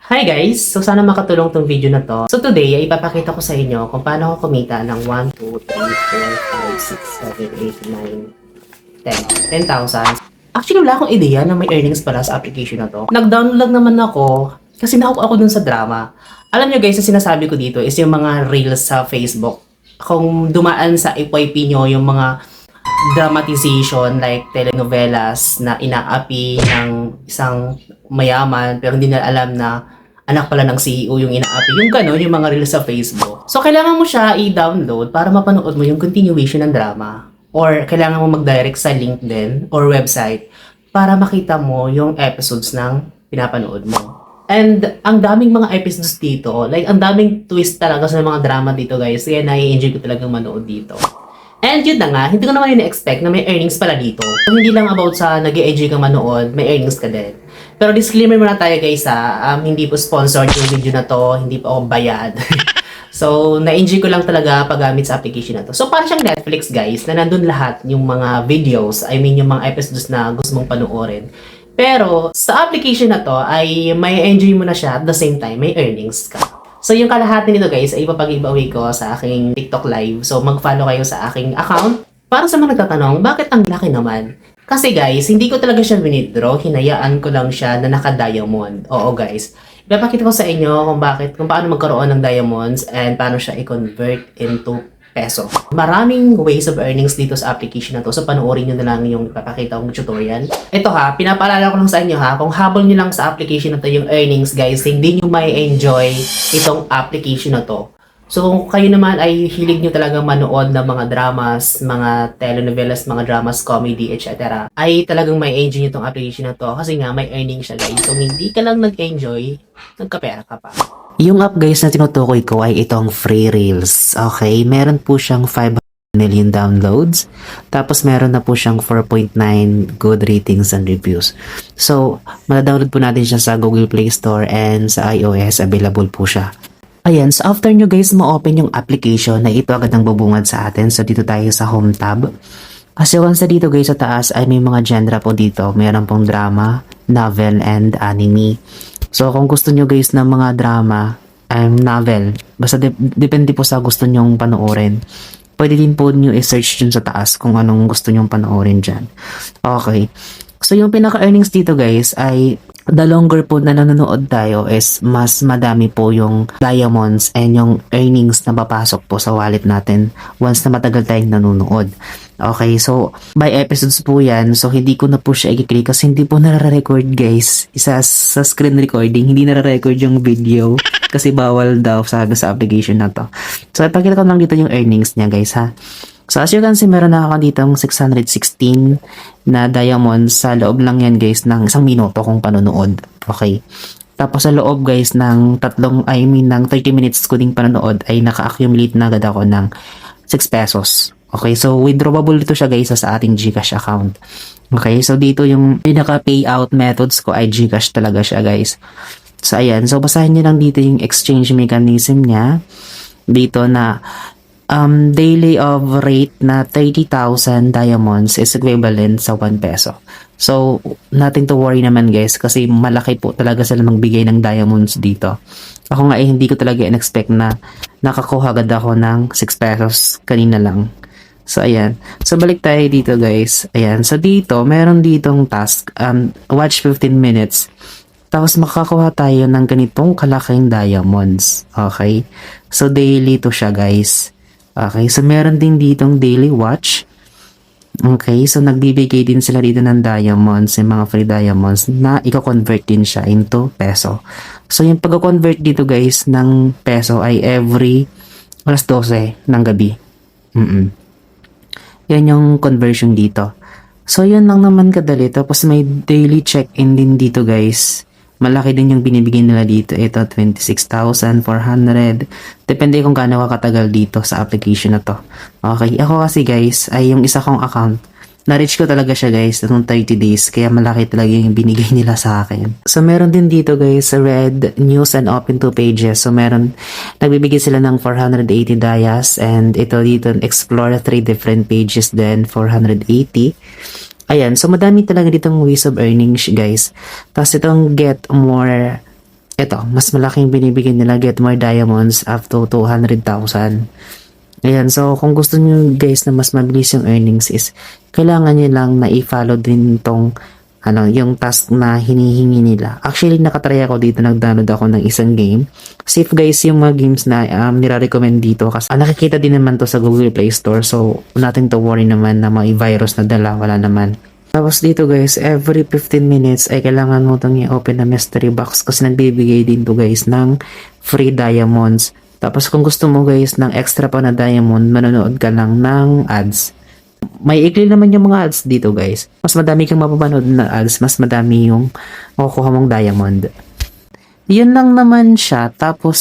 Hi guys! So sana makatulong tong video na to. So today ay ipapakita ko sa inyo kung paano ako kumita ng 1, 2, 3, 4, 5, 6, 7, 8, 9, 10. 10,000. Actually wala akong ideya na may earnings pala sa application na to. Nag-download lang naman ako kasi nahook ako dun sa drama. Alam nyo guys, ang sinasabi ko dito is yung mga reels sa Facebook. Kung dumaan sa FYP nyo yung mga dramatization like telenovelas na inaapi ng isang mayaman pero hindi na alam na anak pala ng CEO yung inaapi. Yung gano'n, yung mga reels sa Facebook. So, kailangan mo siya i-download para mapanood mo yung continuation ng drama. Or, kailangan mo mag-direct sa LinkedIn or website para makita mo yung episodes ng pinapanood mo. And, ang daming mga episodes dito, like, ang daming twist talaga sa mga drama dito, guys. Kaya nai-enjoy ko talagang manood dito. And yun na nga, hindi ko naman yun expect na may earnings pala dito. So, hindi lang about sa nag-enjoy ka manood, may earnings ka din. Pero disclaimer muna tayo guys hindi po sponsored yung video na to, hindi po ako bayad. So, na-enjoy ko lang talaga paggamit sa application na to. So, parang siyang Netflix guys, na nandun lahat yung mga videos, I mean yung mga episodes na gusto mong panoorin. Pero, sa application na to ay may enjoy mo na siya at the same time, may earnings ka. So, yung kalahati nito guys ay ipapag-giveaway ko sa aking TikTok live. So, mag-follow kayo sa aking account. Para sa mga nagtatanong, bakit ang laki naman? Kasi guys, hindi ko talaga siya withdraw, hinayaan ko lang siya na naka-diamond. Oo guys, ipapakita ko sa inyo kung paano magkaroon ng diamonds and paano siya i-convert into peso. Maraming ways of earnings dito sa application na to. So panoorin nyo na lang yung ipapakita kong tutorial. Ito pinapaalala ko lang sa inyo kung habol nyo lang sa application na to yung earnings guys, hindi nyo may enjoy itong application na to. So kung kayo naman ay hilig nyo talagang manood ng mga dramas, mga telenovelas, mga dramas, comedy, etc. ay talagang may enjoy nyo itong application na to kasi nga may earning siya guys. So hindi ka lang nag-enjoy, nagkapera ka pa. Yung app guys na tinutukoy ko ay itong Free Reels. Okay, meron po siyang 5 million downloads. Tapos meron na po siyang 4.9 good ratings and reviews. So, madadownload po natin siya sa Google Play Store and sa iOS available po siya. Ayan, so after nyo guys ma-open yung application na ito agad ang bubungad sa atin. So dito tayo sa home tab. Kasi once na dito guys sa taas ay may mga genre po dito. Meron pong drama, novel, and anime. So kung gusto nyo guys ng mga drama, novel, basta depende po sa gusto nyong panoorin. Pwede din po nyo i-search dun sa taas kung anong gusto nyong panoorin dyan. Okay. So yung pinaka-earnings dito guys ay the longer po na nanonood tayo is mas madami po yung diamonds and yung earnings na papasok po sa wallet natin once na matagal tayong nanonood. Okay, so by episodes po yan. So hindi ko na po siya i-click kasi hindi po nare-record guys. Isa sa screen recording, hindi nare-record yung video kasi bawal daw sa application na to. So ipakita ko lang dito yung earnings niya guys ha. So as you can see, meron na ako ditong 616 na diamonds sa loob lang yan guys ng 1 minuto kung panonood. Okay. Tapos sa loob guys ng 30 minutes ko ding panonood ay naka-accumulate na agad ako ng 6 pesos. Okay, so withdrawable dito siya guys sa ating GCash account. Okay, so dito yung pinaka-payout methods ko ay GCash talaga siya guys. So ayan, so basahin niyo lang dito yung exchange mechanism niya. Dito na daily of rate na 30,000 diamonds is equivalent sa 1 peso. So, nothing to worry naman guys kasi malaki po talaga sila magbigay ng diamonds dito. Ako nga hindi ko talaga in-expect na nakakuha agad ako ng 6 pesos kanina lang. So, ayan. So, balik tayo dito guys. Ayan. So, dito, meron ditong task. Watch 15 minutes. Tapos makakuha tayo ng ganitong kalaking diamonds. Okay? So, daily to siya guys. Okay, so meron din ditong daily watch. Okay, so nagbibigay din sila dito ng diamonds, yung mga free diamonds na i-convert din siya into peso. So yung pag-convert dito guys ng peso ay every alas 12 ng gabi. Yan yung conversion dito. So yun lang naman kadali. Tapos may daily check-in din dito guys. Malaki din yung binibigay nila dito. Ito, 26,400. Depende kung gaano katagal dito sa application na to. Okay, ako kasi guys, ay yung isa kong account. Na-reach ko talaga siya guys, itong 30 days. Kaya malaki talaga yung binigay nila sa akin. So, meron din dito guys, read news and open to pages. So, nagbibigay sila ng 480 dayas. And ito dito, explore 3 different pages then 480. Ayan, so madami talaga ditong ways of earning guys. Tapos itong get more Ito, mas malaking binibigyan nila, get more diamonds up to 200,000. Ayan, so kung gusto niyo guys na mas mabilis yung earnings is kailangan niyo lang na i-follow din tong yung task na hinihingi nila. Actually, nakatry ako dito, nag-download ako ng isang game. Safe guys yung mga games na nire-recommend dito kasi nakikita din naman to sa Google Play Store, so natin to worry naman na may virus na dala, wala naman. Tapos dito guys, every 15 minutes ay kailangan mo itong i-open na mystery box kasi nagbibigay din to guys ng free diamonds. Tapos kung gusto mo guys ng extra pa na diamond, manonood ka lang ng ads. May ikli naman yung mga ads dito guys. Mas madami kang mapapanood na ads, mas madami yung makukuha mong diamond. Yun lang naman siya. Tapos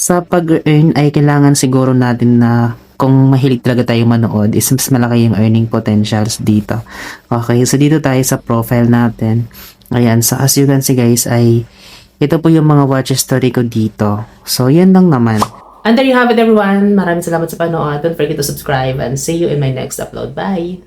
sa pag-earn ay kailangan siguro natin na kung mahilig talaga tayo manood is mas malaki yung earning potentials dito. Okay, so dito tayo sa profile natin. Ayan, so as you can see guys ay ito po yung mga watch history ko dito. So yan lang naman. And there you have it everyone. Maraming salamat sa panood. Don't forget to subscribe and see you in my next upload. Bye!